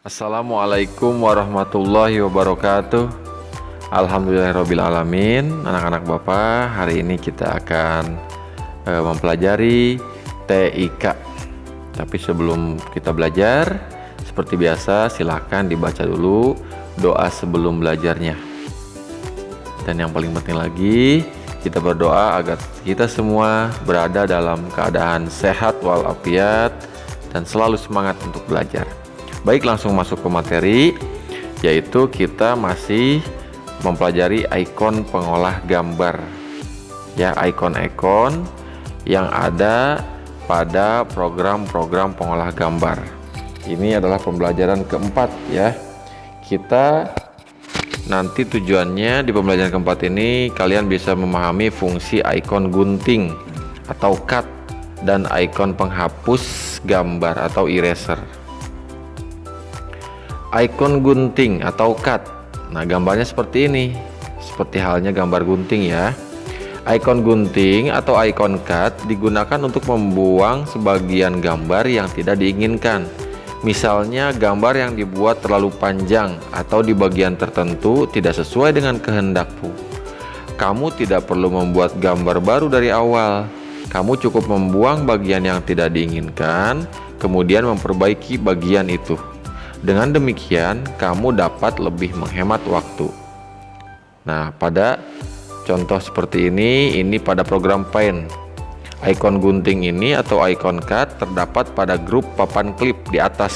Assalamualaikum warahmatullahi wabarakatuh. Alhamdulillahirrabbilalamin. Anak-anak Bapak, hari ini kita akan mempelajari TIK. Tapi sebelum kita belajar, seperti biasa silahkan dibaca dulu doa sebelum belajarnya. Dan yang paling penting lagi, kita berdoa agar kita semua berada dalam keadaan sehat walafiat dan selalu semangat untuk belajar. Baik, langsung masuk ke materi, yaitu kita masih mempelajari ikon pengolah gambar. Ya, ikon-ikon yang ada pada program-program pengolah gambar. Ini adalah pembelajaran keempat ya. Kita nanti tujuannya di pembelajaran keempat ini kalian bisa memahami fungsi ikon gunting atau cut dan ikon penghapus gambar atau eraser. Ikon gunting atau cut. Nah, gambarnya seperti ini. Seperti halnya gambar gunting ya. Ikon gunting atau ikon cut digunakan untuk membuang sebagian gambar yang tidak diinginkan. Misalnya gambar yang dibuat terlalu panjang atau di bagian tertentu tidak sesuai dengan kehendakmu. Kamu tidak perlu membuat gambar baru dari awal. Kamu cukup membuang bagian yang tidak diinginkan, kemudian memperbaiki bagian itu. Dengan demikian, kamu dapat lebih menghemat waktu. Nah, pada contoh seperti ini pada program Paint. Ikon gunting ini atau ikon cut terdapat pada grup papan klip di atas.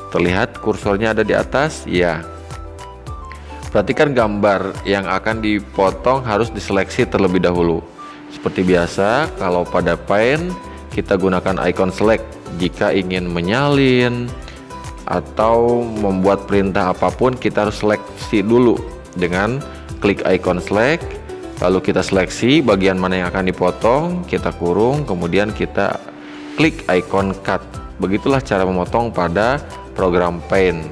Terlihat kursornya ada di atas? Ya. Perhatikan gambar yang akan dipotong harus diseleksi terlebih dahulu. Seperti biasa, kalau pada Paint kita gunakan ikon select jika ingin menyalin atau membuat perintah apapun, kita harus seleksi dulu dengan klik ikon select, lalu kita seleksi bagian mana yang akan dipotong, kita kurung, kemudian kita klik ikon cut. Begitulah cara memotong pada program Paint.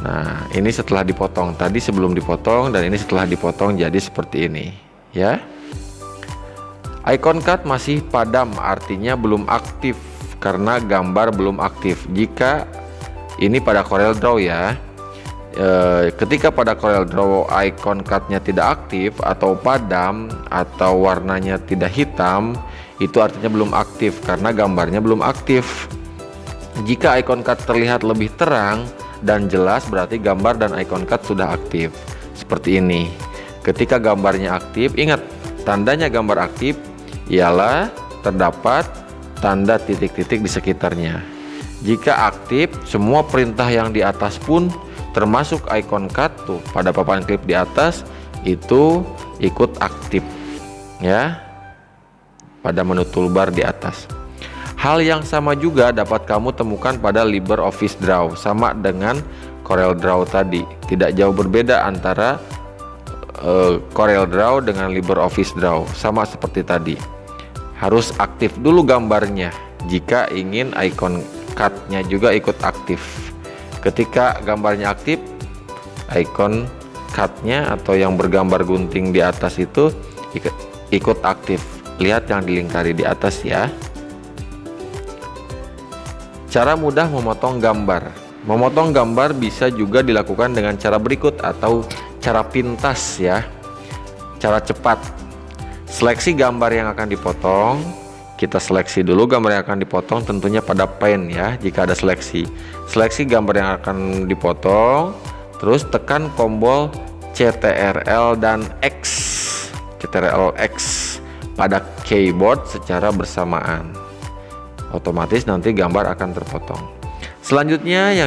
Nah, ini setelah dipotong, tadi sebelum dipotong, dan ini setelah dipotong jadi seperti ini ya. Ikon cut masih padam, artinya belum aktif karena gambar belum aktif. Jika ini pada CorelDRAW ya, ketika pada CorelDRAW ikon cutnya tidak aktif atau padam atau warnanya tidak hitam, itu artinya belum aktif karena gambarnya belum aktif. Jika ikon cut terlihat lebih terang dan jelas, berarti gambar dan ikon cut sudah aktif. Seperti ini. Ketika gambarnya aktif, ingat tandanya gambar aktif ialah terdapat tanda titik-titik di sekitarnya. Jika aktif, semua perintah yang di atas pun termasuk ikon cut tuh pada papan klip di atas itu ikut aktif ya, pada menu toolbar di atas. Hal yang sama juga dapat kamu temukan pada LibreOffice Draw, sama dengan CorelDRAW tadi. Tidak jauh berbeda antara CorelDRAW dengan LibreOffice Draw, sama seperti tadi. Harus aktif dulu gambarnya jika ingin ikon cut-nya juga ikut aktif. Ketika gambarnya aktif, ikon cut-nya atau yang bergambar gunting di atas itu ikut aktif. Lihat yang dilingkari di atas ya. Cara mudah memotong gambar. Memotong gambar bisa juga dilakukan dengan cara berikut atau cara pintas ya. Cara cepat. Seleksi gambar yang akan dipotong. Kita seleksi dulu gambar yang akan dipotong, tentunya pada Paint ya. Jika ada seleksi gambar yang akan dipotong, terus tekan tombol CTRL dan X, CTRL X pada keyboard secara bersamaan. Otomatis nanti gambar akan terpotong. Selanjutnya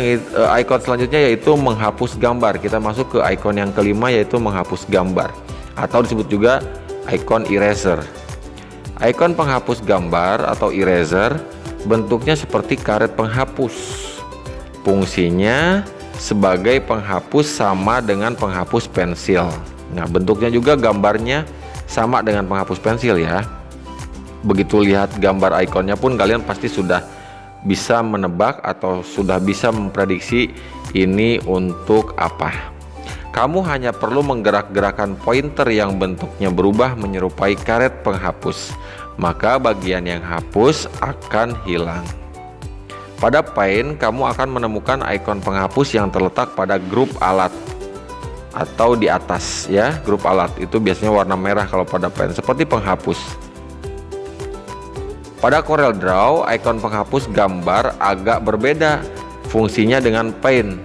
ikon selanjutnya yaitu menghapus gambar. Kita masuk ke ikon yang kelima, yaitu menghapus gambar atau disebut juga ikon eraser. Ikon penghapus gambar atau eraser bentuknya seperti karet penghapus. Fungsinya sebagai penghapus sama dengan penghapus pensil. Nah, bentuknya juga gambarnya sama dengan penghapus pensil ya. Begitu lihat gambar ikonnya pun kalian pasti sudah bisa menebak atau sudah bisa memprediksi ini untuk apa. Kamu hanya perlu menggerak-gerakkan pointer yang bentuknya berubah menyerupai karet penghapus, maka bagian yang hapus akan hilang. Pada Paint, kamu akan menemukan ikon penghapus yang terletak pada grup alat atau di atas ya. Grup alat itu biasanya warna merah kalau pada Paint, seperti penghapus. Pada Corel Draw, ikon penghapus gambar agak berbeda fungsinya dengan Paint.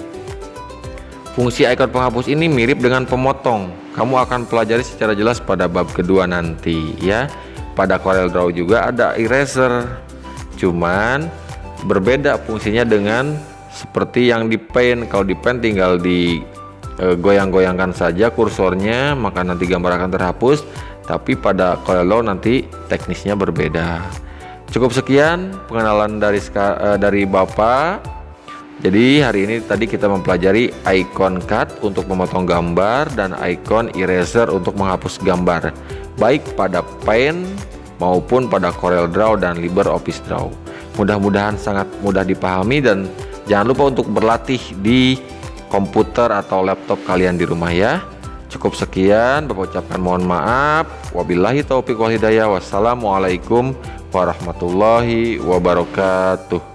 Fungsi ikon penghapus ini mirip dengan pemotong. Kamu akan pelajari secara jelas pada bab kedua nanti ya. Pada Corel Draw juga ada eraser, cuman berbeda fungsinya dengan seperti yang di Paint. Kalau di Paint tinggal di goyang-goyangkan saja kursornya, maka nanti gambar akan terhapus. Tapi pada Corel Draw nanti teknisnya berbeda. Cukup sekian pengenalan dari Bapak. Jadi hari ini tadi kita mempelajari icon cut untuk memotong gambar dan icon eraser untuk menghapus gambar, baik pada Paint maupun pada Corel Draw dan LibreOffice Draw. Mudah-mudahan sangat mudah dipahami, dan jangan lupa untuk berlatih di komputer atau laptop kalian di rumah ya. Cukup sekian, Bapak ucapkan mohon maaf. Wabillahi taufiq wal hidayah. Wassalamualaikum warahmatullahi wabarakatuh.